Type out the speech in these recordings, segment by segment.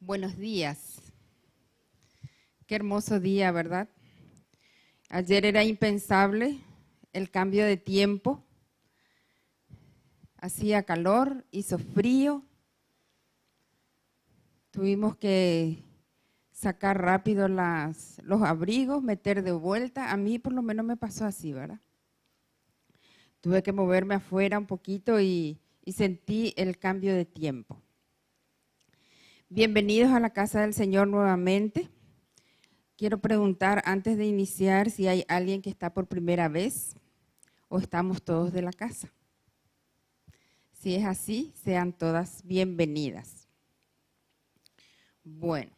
Buenos días. Qué hermoso día, ¿verdad? Ayer era impensable el cambio de tiempo. Hacía calor, hizo frío. Tuvimos que sacar rápido los abrigos, meter de vuelta. A mí por lo menos me pasó así, ¿verdad? Tuve que moverme afuera un poquito y sentí el cambio de tiempo. Bienvenidos a la casa del Señor nuevamente. Quiero preguntar antes de iniciar si hay alguien que está por primera vez o estamos todos de la casa. Si es así, sean todas bienvenidas. Bueno.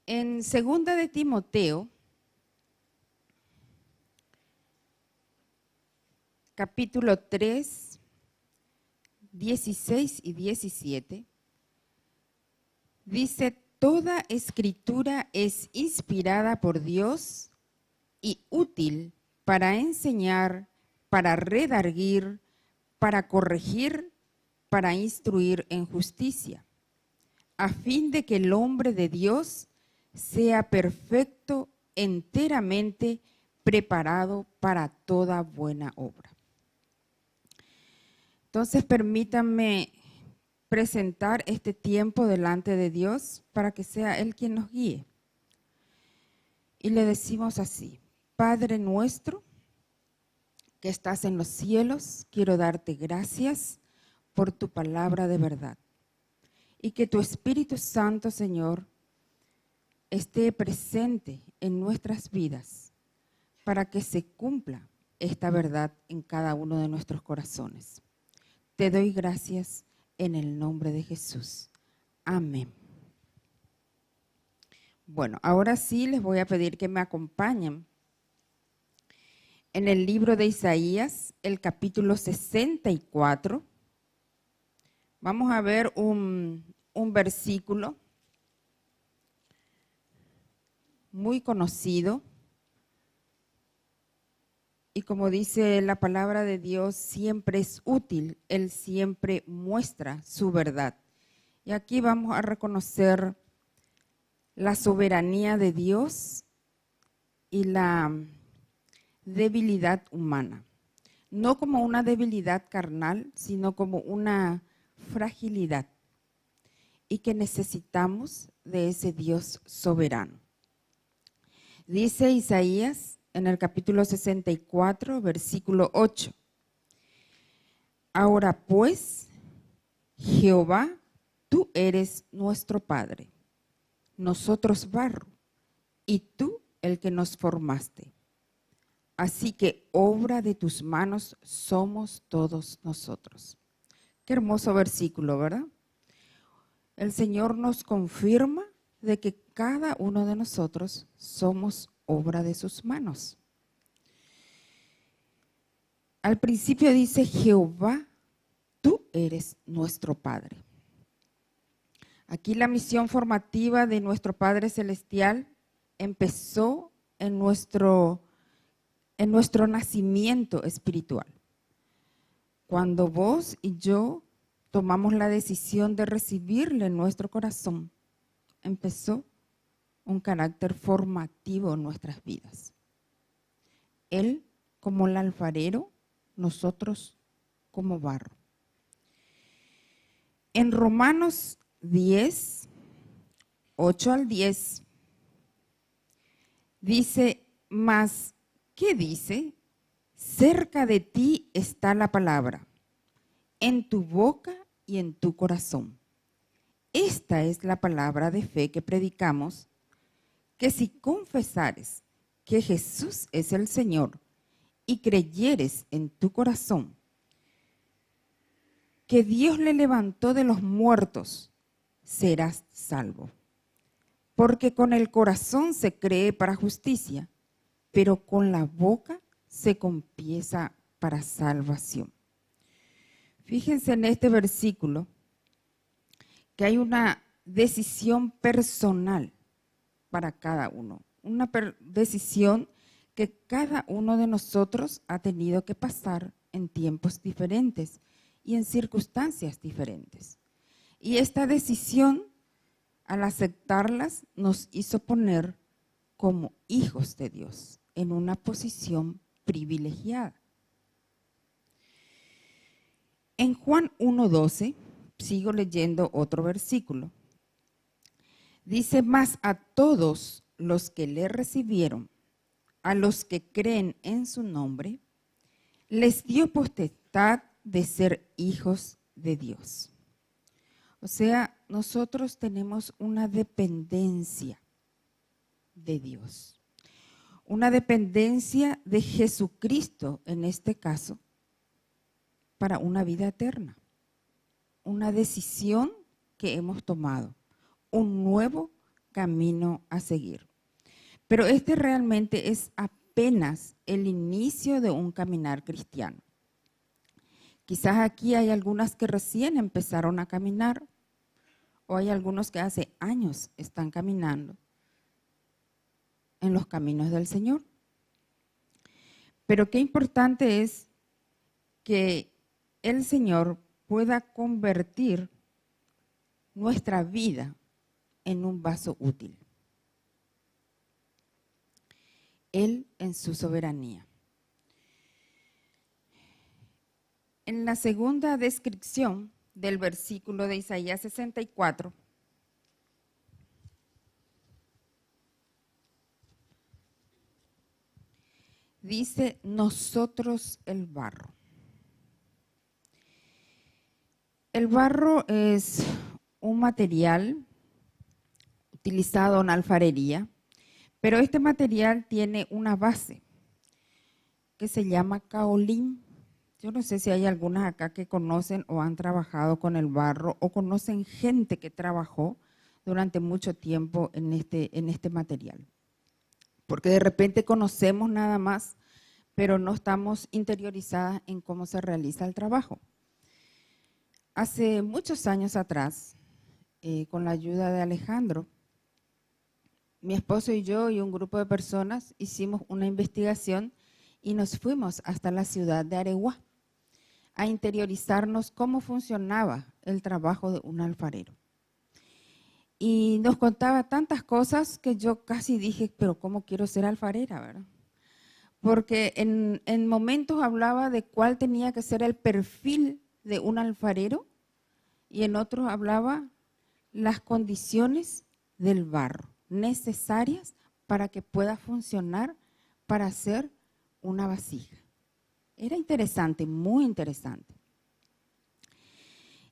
En 2 de Timoteo, capítulo 3, 16 y 17, dice: toda escritura es inspirada por Dios y útil para enseñar, para redarguir, para corregir, para instruir en justicia, a fin de que el hombre de Dios sea perfecto, enteramente preparado para toda buena obra. Entonces, permítanme presentar este tiempo delante de Dios para que sea Él quien nos guíe. Y le decimos así: Padre nuestro que estás en los cielos, quiero darte gracias por tu palabra de verdad. Y que tu Espíritu Santo, Señor, esté presente en nuestras vidas para que se cumpla esta verdad en cada uno de nuestros corazones. Te doy gracias en el nombre de Jesús. Amén. Bueno, ahora sí les voy a pedir que me acompañen en el libro de Isaías, el capítulo 64. Vamos a ver un versículo muy conocido. Y como dice la palabra de Dios, siempre es útil, Él siempre muestra su verdad. Y aquí vamos a reconocer la soberanía de Dios y la debilidad humana. No como una debilidad carnal, sino como una fragilidad. Y que necesitamos de ese Dios soberano. Dice Isaías en el capítulo 64, versículo 8. Ahora pues, Jehová, tú eres nuestro Padre, nosotros barro, y tú el que nos formaste. Así que obra de tus manos somos todos nosotros. Qué hermoso versículo, ¿verdad? El Señor nos confirma de que cada uno de nosotros somos obra de sus manos. Al principio dice: Jehová, tú eres nuestro Padre. Aquí la misión formativa de nuestro Padre Celestial empezó en nuestro nacimiento espiritual. Cuando vos y yo tomamos la decisión de recibirle en nuestro corazón, empezó un carácter formativo en nuestras vidas. Él como el alfarero, nosotros como barro. En Romanos 10, 8 al 10, dice: mas, ¿qué dice? Cerca de ti está la palabra, en tu boca y en tu corazón. Esta es la palabra de fe que predicamos, que si confesares que Jesús es el Señor y creyeres en tu corazón que Dios le levantó de los muertos, serás salvo. Porque con el corazón se cree para justicia, pero con la boca se confiesa para salvación. Fíjense en este versículo que hay una decisión personal para cada uno, una decisión que cada uno de nosotros ha tenido que pasar en tiempos diferentes y en circunstancias diferentes. Y esta decisión, al aceptarlas, nos hizo poner como hijos de Dios en una posición privilegiada. En Juan 1:12, sigo leyendo otro versículo, dice: mas a todos los que le recibieron, a los que creen en su nombre, les dio potestad de ser hijos de Dios. O sea, nosotros tenemos una dependencia de Dios, una dependencia de Jesucristo en este caso, para una vida eterna, una decisión que hemos tomado, un nuevo camino a seguir. Pero este realmente es apenas el inicio de un caminar cristiano. Quizás aquí hay algunas que recién empezaron a caminar, o hay algunos que hace años están caminando en los caminos del Señor. Pero qué importante es que el Señor pueda convertir nuestra vida en un vaso útil. Él en su soberanía. En la segunda descripción del versículo de Isaías 64, dice: nosotros el barro. El barro es un material utilizado en alfarería, pero este material tiene una base que se llama caolín. Yo no sé si hay algunas acá que conocen o han trabajado con el barro o conocen gente que trabajó durante mucho tiempo en este material. Porque de repente conocemos nada más, pero no estamos interiorizadas en cómo se realiza el trabajo. Hace muchos años atrás, con la ayuda de Alejandro, mi esposo y yo y un grupo de personas hicimos una investigación y nos fuimos hasta la ciudad de Areguá a interiorizarnos cómo funcionaba el trabajo de un alfarero. Y nos contaba tantas cosas que yo casi dije, pero ¿cómo quiero ser alfarera, verdad? Porque en momentos hablaba de cuál tenía que ser el perfil de un alfarero y en otros hablaba las condiciones del barro necesarias para que pueda funcionar para hacer una vasija. Era interesante, muy interesante.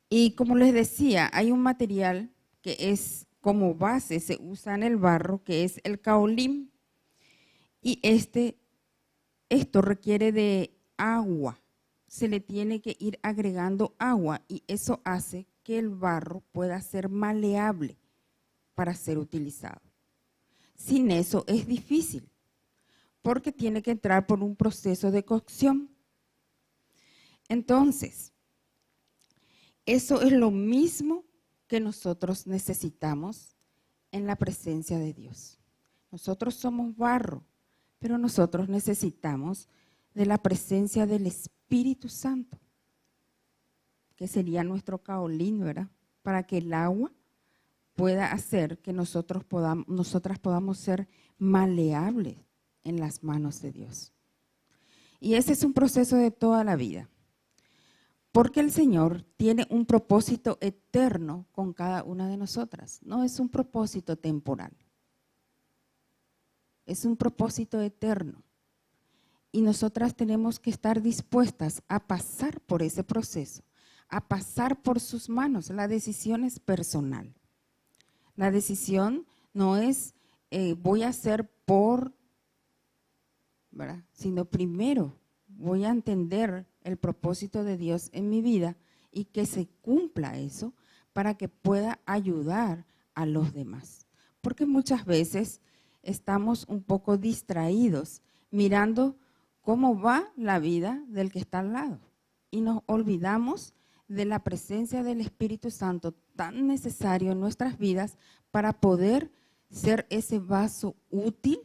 Y como les decía, hay un material que es como base, se usa en el barro, que es el caolín. Y esto requiere de agua. Se le tiene que ir agregando agua y eso hace que el barro pueda ser maleable para ser utilizado. Sin eso es difícil, porque tiene que entrar por un proceso de cocción. Entonces, eso es lo mismo que nosotros necesitamos en la presencia de Dios. Nosotros somos barro, pero nosotros necesitamos de la presencia del Espíritu Santo, que sería nuestro caolín, ¿verdad? Para que el agua pueda hacer que nosotras podamos ser maleables en las manos de Dios. Y ese es un proceso de toda la vida, porque el Señor tiene un propósito eterno con cada una de nosotras, no es un propósito temporal. Es un propósito eterno y nosotras tenemos que estar dispuestas a pasar por ese proceso, a pasar por sus manos. La decisión es personal. La decisión no es voy a hacer por, ¿verdad? Sino primero voy a entender el propósito de Dios en mi vida y que se cumpla eso para que pueda ayudar a los demás. Porque muchas veces estamos un poco distraídos mirando cómo va la vida del que está al lado y nos olvidamos de la presencia del Espíritu Santo tan necesario en nuestras vidas para poder ser ese vaso útil,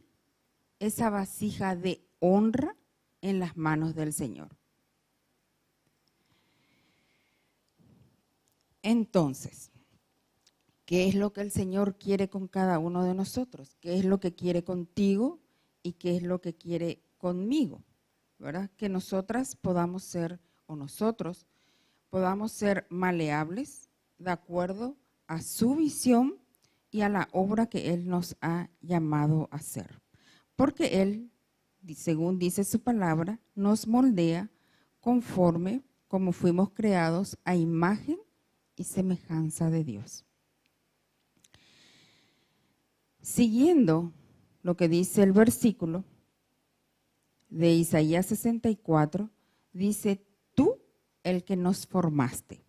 esa vasija de honra en las manos del Señor. Entonces, ¿qué es lo que el Señor quiere con cada uno de nosotros? ¿Qué es lo que quiere contigo y qué es lo que quiere conmigo? ¿Verdad? Que nosotras podamos ser, o nosotros podamos ser maleables de acuerdo a su visión y a la obra que Él nos ha llamado a hacer. Porque Él, según dice su palabra, nos moldea conforme como fuimos creados a imagen y semejanza de Dios. Siguiendo lo que dice el versículo de Isaías 64, dice, tú el que nos formaste.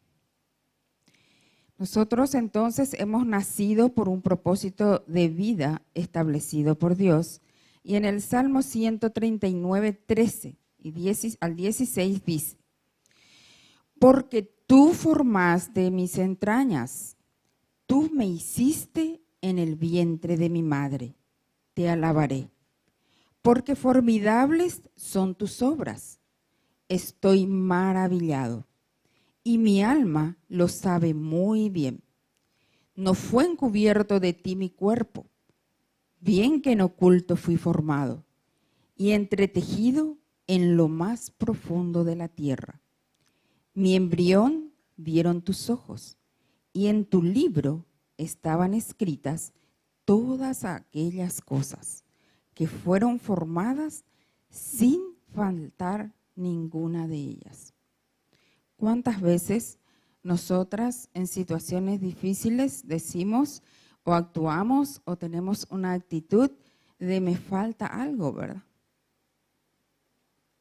Nosotros entonces hemos nacido por un propósito de vida establecido por Dios. Y en el Salmo 139, 13 al 16 dice, porque tú formaste mis entrañas, tú me hiciste en el vientre de mi madre, te alabaré. Porque formidables son tus obras, estoy maravillado. Y mi alma lo sabe muy bien. No fue encubierto de ti mi cuerpo, bien que en oculto fui formado y entretejido en lo más profundo de la tierra. Mi embrión vieron tus ojos y en tu libro estaban escritas todas aquellas cosas que fueron formadas sin faltar ninguna de ellas. ¿Cuántas veces nosotras en situaciones difíciles decimos o actuamos o tenemos una actitud de me falta algo, ¿verdad?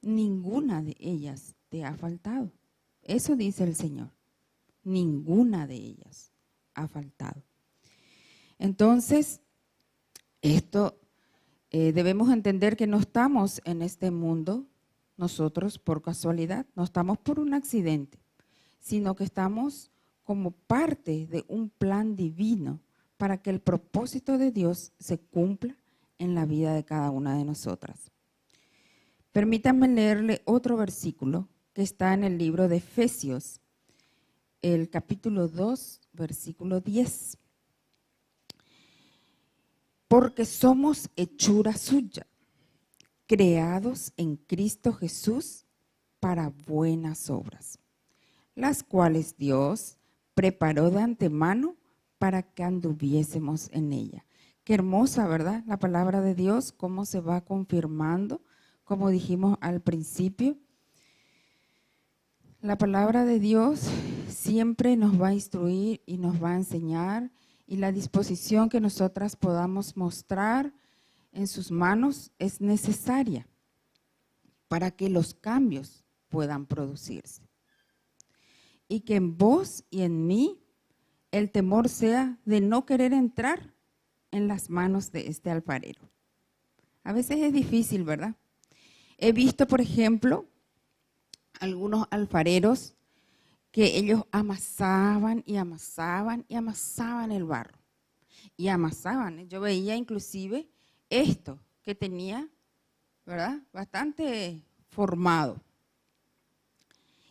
Ninguna de ellas te ha faltado. Eso dice el Señor. Ninguna de ellas ha faltado. Entonces, esto debemos entender que no estamos en este mundo nosotros por casualidad, no estamos por un accidente, sino que estamos como parte de un plan divino para que el propósito de Dios se cumpla en la vida de cada una de nosotras. Permítanme leerle otro versículo que está en el libro de Efesios, el capítulo 2, versículo 10. Porque somos hechura suya, creados en Cristo Jesús para buenas obras, las cuales Dios preparó de antemano para que anduviésemos en ella. Qué hermosa, ¿verdad? La palabra de Dios, cómo se va confirmando, como dijimos al principio. La palabra de Dios siempre nos va a instruir y nos va a enseñar, y la disposición que nosotras podamos mostrar en sus manos es necesaria para que los cambios puedan producirse. Y que en vos y en mí el temor sea de no querer entrar en las manos de este alfarero. A veces es difícil, ¿verdad? He visto, por ejemplo, algunos alfareros que ellos amasaban y amasaban y amasaban el barro. Y amasaban. Yo veía inclusive esto que tenía, ¿verdad? Bastante formado.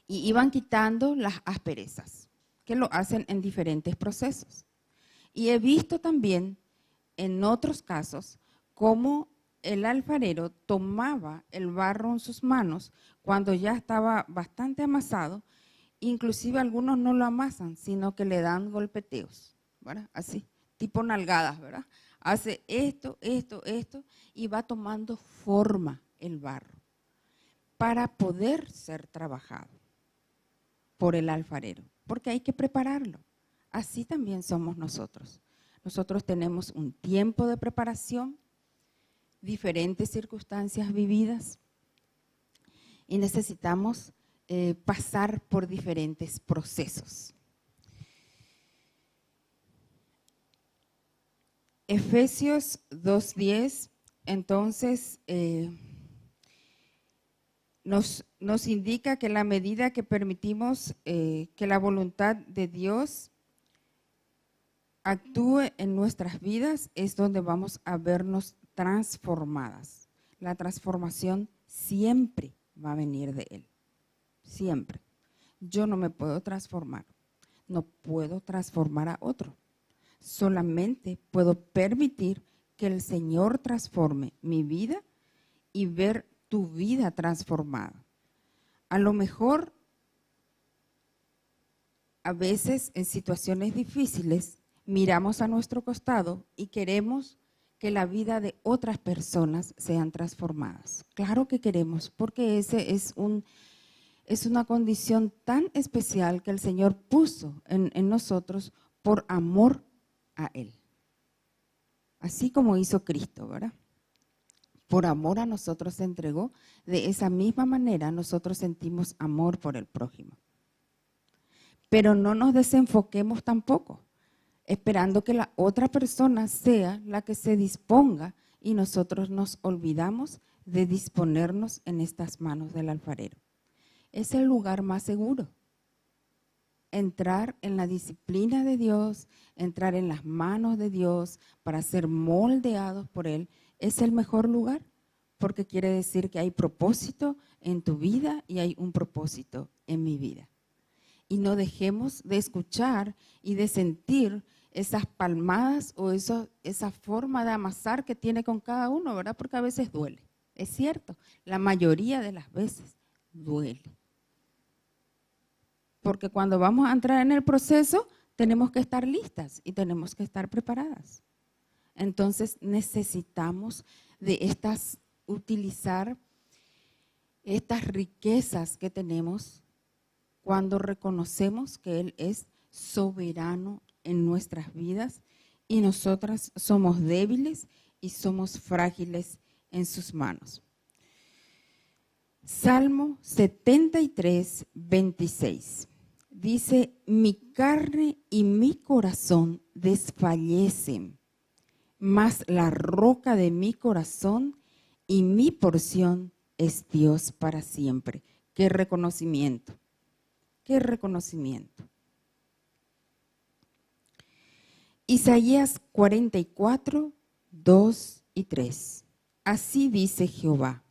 Y iban quitando las asperezas, que lo hacen en diferentes procesos. Y he visto también en otros casos cómo el alfarero tomaba el barro en sus manos cuando ya estaba bastante amasado. Inclusive algunos no lo amasan, sino que le dan golpeteos, ¿verdad? Así, tipo nalgadas, ¿verdad? Hace esto, esto, esto y va tomando forma el barro para poder ser trabajado por el alfarero, porque hay que prepararlo. Así también somos nosotros. Nosotros tenemos un tiempo de preparación, diferentes circunstancias vividas y necesitamos pasar por diferentes procesos. Efesios 2:10, entonces, nos indica que la medida que permitimos que la voluntad de Dios actúe en nuestras vidas es donde vamos a vernos transformadas. La transformación siempre va a venir de Él, siempre. Yo no me puedo transformar. No puedo transformar a otro. Solamente puedo permitir que el Señor transforme mi vida y ver tu vida transformada. A lo mejor, a veces en situaciones difíciles, miramos a nuestro costado y queremos que la vida de otras personas sean transformadas. Claro que queremos, porque ese es una condición tan especial que el Señor puso en nosotros por amor a Él. Así como hizo Cristo, ¿verdad? Por amor a nosotros se entregó. De esa misma manera nosotros sentimos amor por el prójimo. Pero no nos desenfoquemos tampoco, esperando que la otra persona sea la que se disponga y nosotros nos olvidamos de disponernos en estas manos del alfarero. Es el lugar más seguro. Entrar en la disciplina de Dios, entrar en las manos de Dios para ser moldeados por Él, es el mejor lugar, porque quiere decir que hay propósito en tu vida y hay un propósito en mi vida. Y no dejemos de escuchar y de sentir esas palmadas o esa forma de amasar que tiene con cada uno, ¿verdad? Porque a veces duele. Es cierto, la mayoría de las veces duele. Porque cuando vamos a entrar en el proceso, tenemos que estar listas y tenemos que estar preparadas. Entonces necesitamos utilizar estas riquezas que tenemos cuando reconocemos que Él es soberano en nuestras vidas y nosotras somos débiles y somos frágiles en sus manos. Salmo 73, 26. Dice, mi carne y mi corazón desfallecen, mas la roca de mi corazón y mi porción es Dios para siempre. ¡Qué reconocimiento! ¡Qué reconocimiento! Isaías 44, 2 y 3. Así dice Jehová,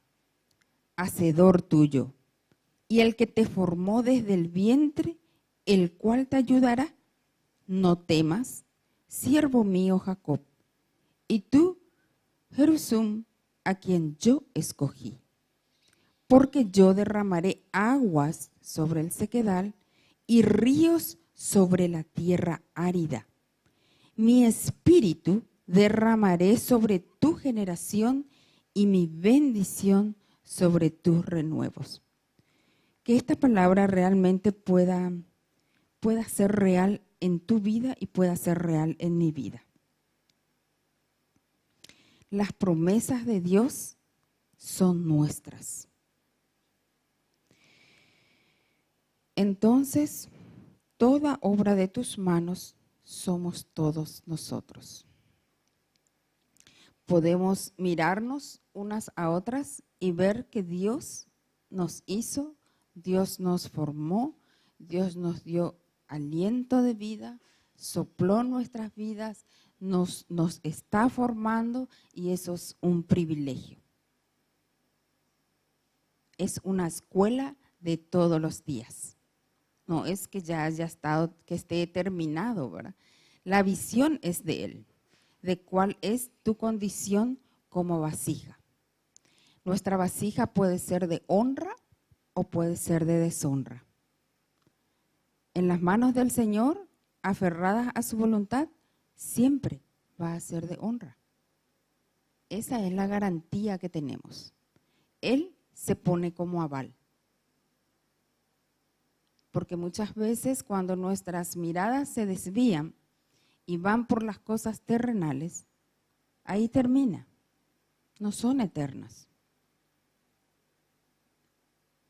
hacedor tuyo, y el que te formó desde el vientre, el cual te ayudará. No temas, siervo mío Jacob, y tú, Jerusalén, a quien yo escogí. Porque yo derramaré aguas sobre el sequedal y ríos sobre la tierra árida. Mi espíritu derramaré sobre tu generación y mi bendición sobre tus renuevos. Que esta palabra realmente pueda ser real en tu vida y pueda ser real en mi vida. Las promesas de Dios son nuestras. Entonces, toda obra de tus manos somos todos nosotros. Podemos mirarnos unas a otras y ver que Dios nos hizo, Dios nos formó, Dios nos dio aliento de vida, sopló nuestras vidas, nos está formando y eso es un privilegio. Es una escuela de todos los días. No es que ya haya estado, que esté terminado, ¿verdad? La visión es de Él, de cuál es tu condición como vasija. Nuestra vasija puede ser de honra o puede ser de deshonra. En las manos del Señor, aferradas a su voluntad, siempre va a ser de honra. Esa es la garantía que tenemos. Él se pone como aval. Porque muchas veces cuando nuestras miradas se desvían y van por las cosas terrenales, ahí termina. No son eternas.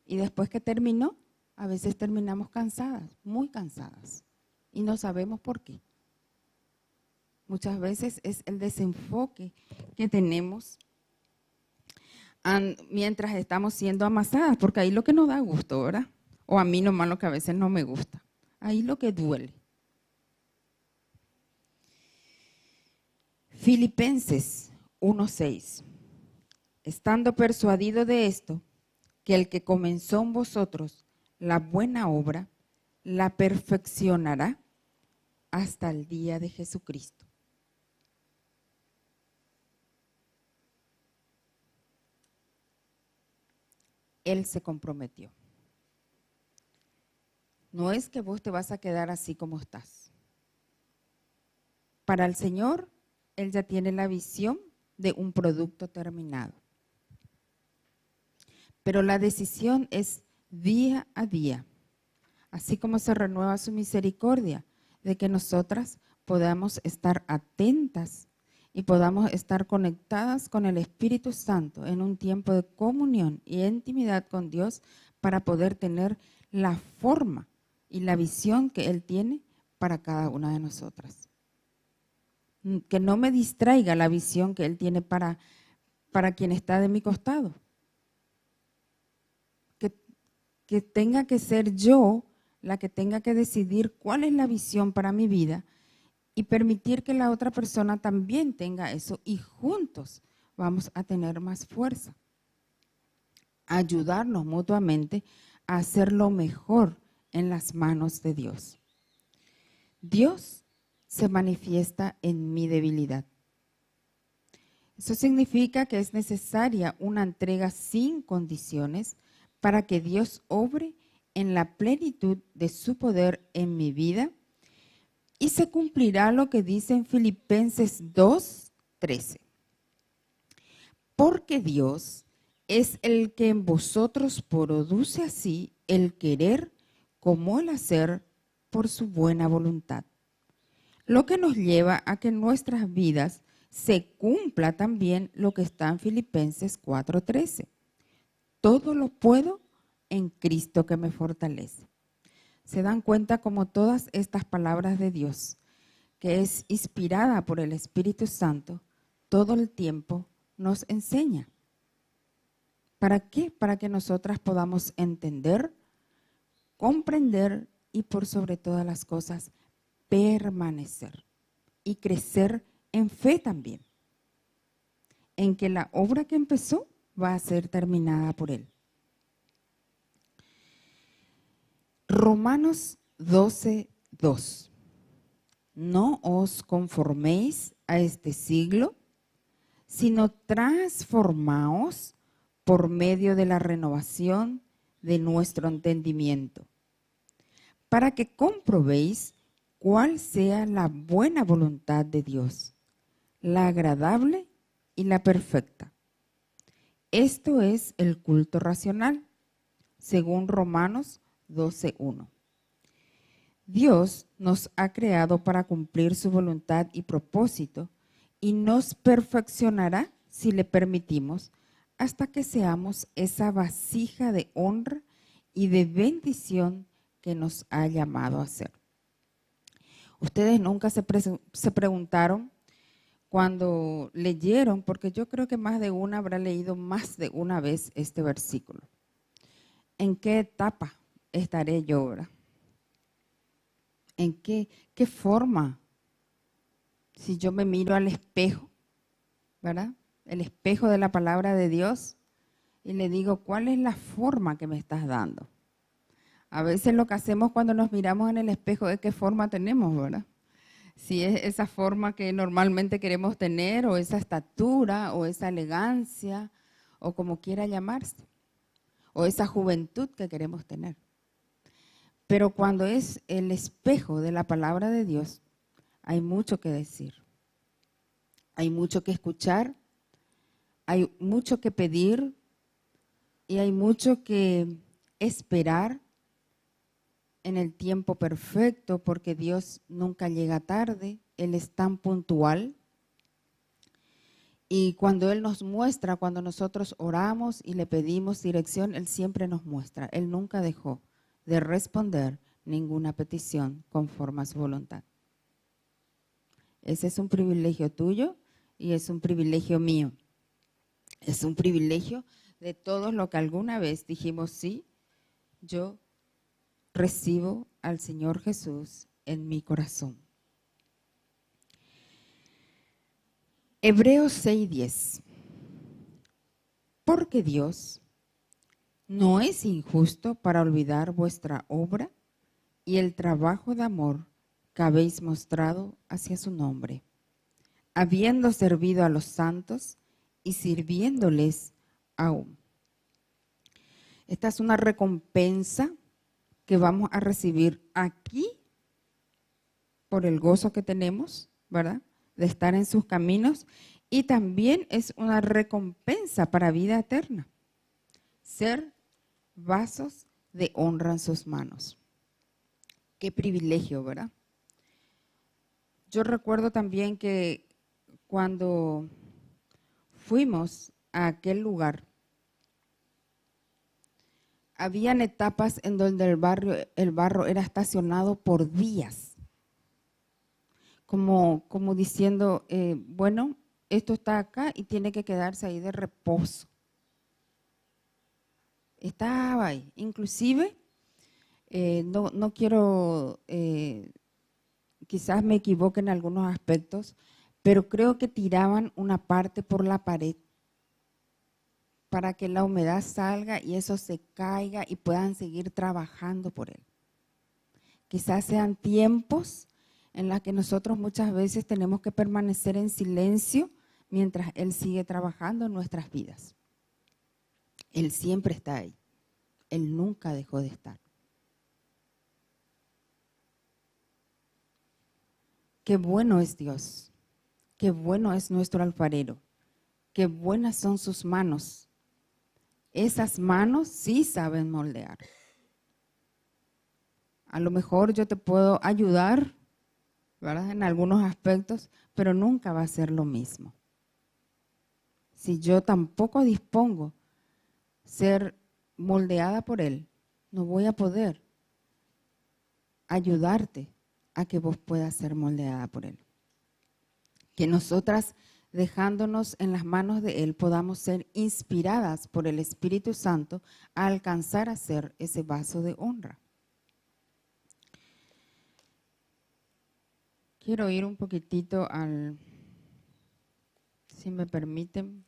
Y después que terminó, a veces terminamos cansadas, muy cansadas, y no sabemos por qué. Muchas veces es el desenfoque que tenemos mientras estamos siendo amasadas, porque ahí lo que nos da gusto, ¿verdad? O a mí nomás lo que a veces no me gusta. Ahí lo que duele. Filipenses 1:6. Estando persuadido de esto, que el que comenzó en vosotros la buena obra, la perfeccionará hasta el día de Jesucristo. Él se comprometió. No es que vos te vas a quedar así como estás. Para el Señor, Él ya tiene la visión de un producto terminado. Pero la decisión es día a día, así como se renueva su misericordia, de que nosotras podamos estar atentas y podamos estar conectadas con el Espíritu Santo en un tiempo de comunión y intimidad con Dios para poder tener la forma y la visión que Él tiene para cada una de nosotras. Que no me distraiga la visión que Él tiene para quien está de mi costado. Que tenga que ser yo la que tenga que decidir cuál es la visión para mi vida y permitir que la otra persona también tenga eso y juntos vamos a tener más fuerza. Ayudarnos mutuamente a hacer lo mejor en las manos de Dios. Dios se manifiesta en mi debilidad. Eso significa que es necesaria una entrega sin condiciones para que Dios obre en la plenitud de su poder en mi vida y se cumplirá lo que dice en Filipenses 2:13. Porque Dios es el que en vosotros produce así el querer como el hacer por su buena voluntad. Lo que nos lleva a que en nuestras vidas se cumpla también lo que está en Filipenses 4:13. Todo lo puedo en Cristo que me fortalece. Se dan cuenta como todas estas palabras de Dios, que es inspirada por el Espíritu Santo, todo el tiempo nos enseña. ¿Para qué? Para que nosotras podamos entender, comprender y por sobre todas las cosas permanecer y crecer en fe también, en que la obra que empezó va a ser terminada por Él. Romanos 12:2. No os conforméis a este siglo, sino transformaos por medio de la renovación de nuestro entendimiento, para que comprobéis cuál sea la buena voluntad de Dios, la agradable y la perfecta. Esto es el culto racional, según Romanos 12:1. Dios nos ha creado para cumplir su voluntad y propósito y nos perfeccionará si le permitimos hasta que seamos esa vasija de honra y de bendición que nos ha llamado a ser. Ustedes nunca se preguntaron cuando leyeron, porque yo creo que más de una habrá leído más de una vez este versículo. ¿En qué etapa estaré yo ahora? ¿En qué forma? Si yo me miro al espejo, ¿verdad? El espejo de la palabra de Dios y le digo, ¿cuál es la forma que me estás dando? A veces lo que hacemos cuando nos miramos en el espejo es qué forma tenemos, ¿verdad? Si es esa forma que normalmente queremos tener o esa estatura o esa elegancia o como quiera llamarse o esa juventud que queremos tener. Pero cuando es el espejo de la palabra de Dios, hay mucho que decir, hay mucho que escuchar, hay mucho que pedir y hay mucho que esperar en el tiempo perfecto, porque Dios nunca llega tarde, Él es tan puntual. Y cuando Él nos muestra, cuando nosotros oramos y le pedimos dirección, Él siempre nos muestra. Él nunca dejó de responder ninguna petición conforme a su voluntad. Ese es un privilegio tuyo y es un privilegio mío. Es un privilegio de todos los que alguna vez dijimos, sí, yo recibo al Señor Jesús en mi corazón. Hebreos 6:10. Porque Dios no es injusto para olvidar vuestra obra y el trabajo de amor que habéis mostrado hacia su nombre, habiendo servido a los santos y sirviéndoles aún. Esta es una recompensa que vamos a recibir aquí por el gozo que tenemos, ¿verdad?, de estar en sus caminos, y también es una recompensa para vida eterna, ser vasos de honra en sus manos. Qué privilegio, ¿verdad? Yo recuerdo también que cuando fuimos a aquel lugar, habían etapas en donde el barro era estacionado por días, como diciendo, bueno, esto está acá y tiene que quedarse ahí de reposo. Estaba ahí, inclusive, no quiero, quizás me equivoque en algunos aspectos, pero creo que tiraban una parte por la pared para que la humedad salga y eso se caiga y puedan seguir trabajando por él. Quizás sean tiempos en los que nosotros muchas veces tenemos que permanecer en silencio mientras Él sigue trabajando en nuestras vidas. Él siempre está ahí. Él nunca dejó de estar. Qué bueno es Dios. Qué bueno es nuestro alfarero. Qué buenas son sus manos. Esas manos sí saben moldear. A lo mejor yo te puedo ayudar, ¿verdad?, en algunos aspectos, pero nunca va a ser lo mismo. Si yo tampoco dispongo ser moldeada por Él, no voy a poder ayudarte a que vos puedas ser moldeada por Él. Que nosotras, dejándonos en las manos de Él, podamos ser inspiradas por el Espíritu Santo a alcanzar a ser ese vaso de honra. Quiero ir un poquitito si me permiten,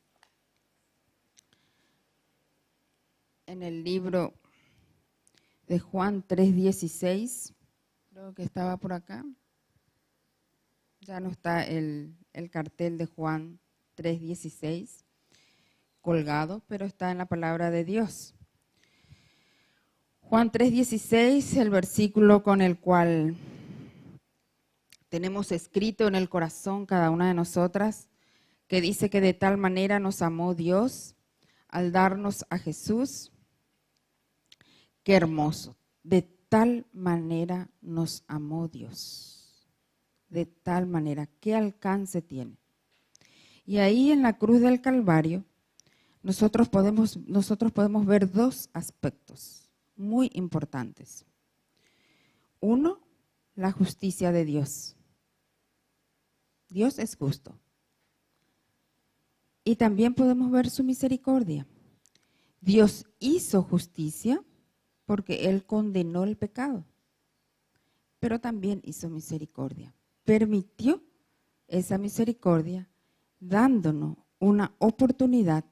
en el libro de Juan 3:16, creo que estaba por acá. Ya no está el cartel de Juan 3:16 colgado, pero está en la palabra de Dios. Juan 3:16, el versículo con el cual tenemos escrito en el corazón cada una de nosotras, que dice que de tal manera nos amó Dios al darnos a Jesús. Qué hermoso. De tal manera nos amó Dios. De tal manera, ¿qué alcance tiene? Y ahí en la cruz del Calvario, nosotros podemos ver dos aspectos muy importantes. Uno, la justicia de Dios. Dios es justo. Y también podemos ver su misericordia. Dios hizo justicia porque Él condenó el pecado, pero también hizo misericordia. Permitió esa misericordia dándonos una oportunidad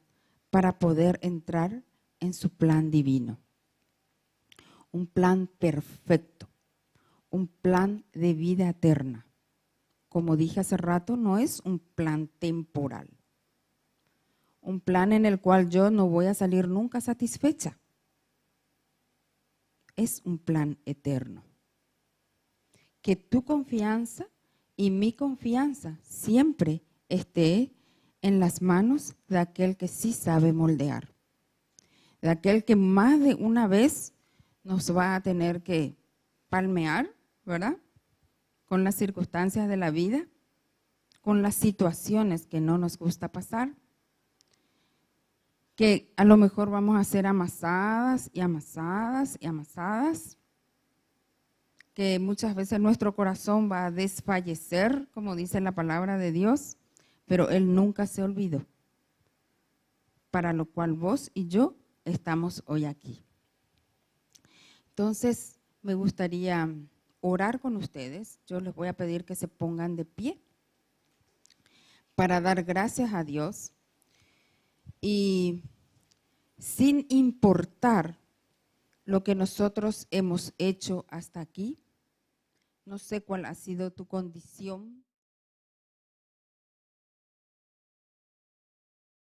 para poder entrar en su plan divino. Un plan perfecto, un plan de vida eterna. Como dije hace rato, no es un plan temporal. Un plan en el cual yo no voy a salir nunca satisfecha. Es un plan eterno. Que tu confianza y mi confianza siempre esté en las manos de aquel que sí sabe moldear. De aquel que más de una vez nos va a tener que palmear, ¿verdad?, con las circunstancias de la vida, con las situaciones que no nos gusta pasar, que a lo mejor vamos a ser amasadas y amasadas y amasadas, que muchas veces nuestro corazón va a desfallecer, como dice la palabra de Dios, pero Él nunca se olvidó, para lo cual vos y yo estamos hoy aquí. Entonces, me gustaría orar con ustedes. Yo les voy a pedir que se pongan de pie para dar gracias a Dios y sin importar lo que nosotros hemos hecho hasta aquí. No sé cuál ha sido tu condición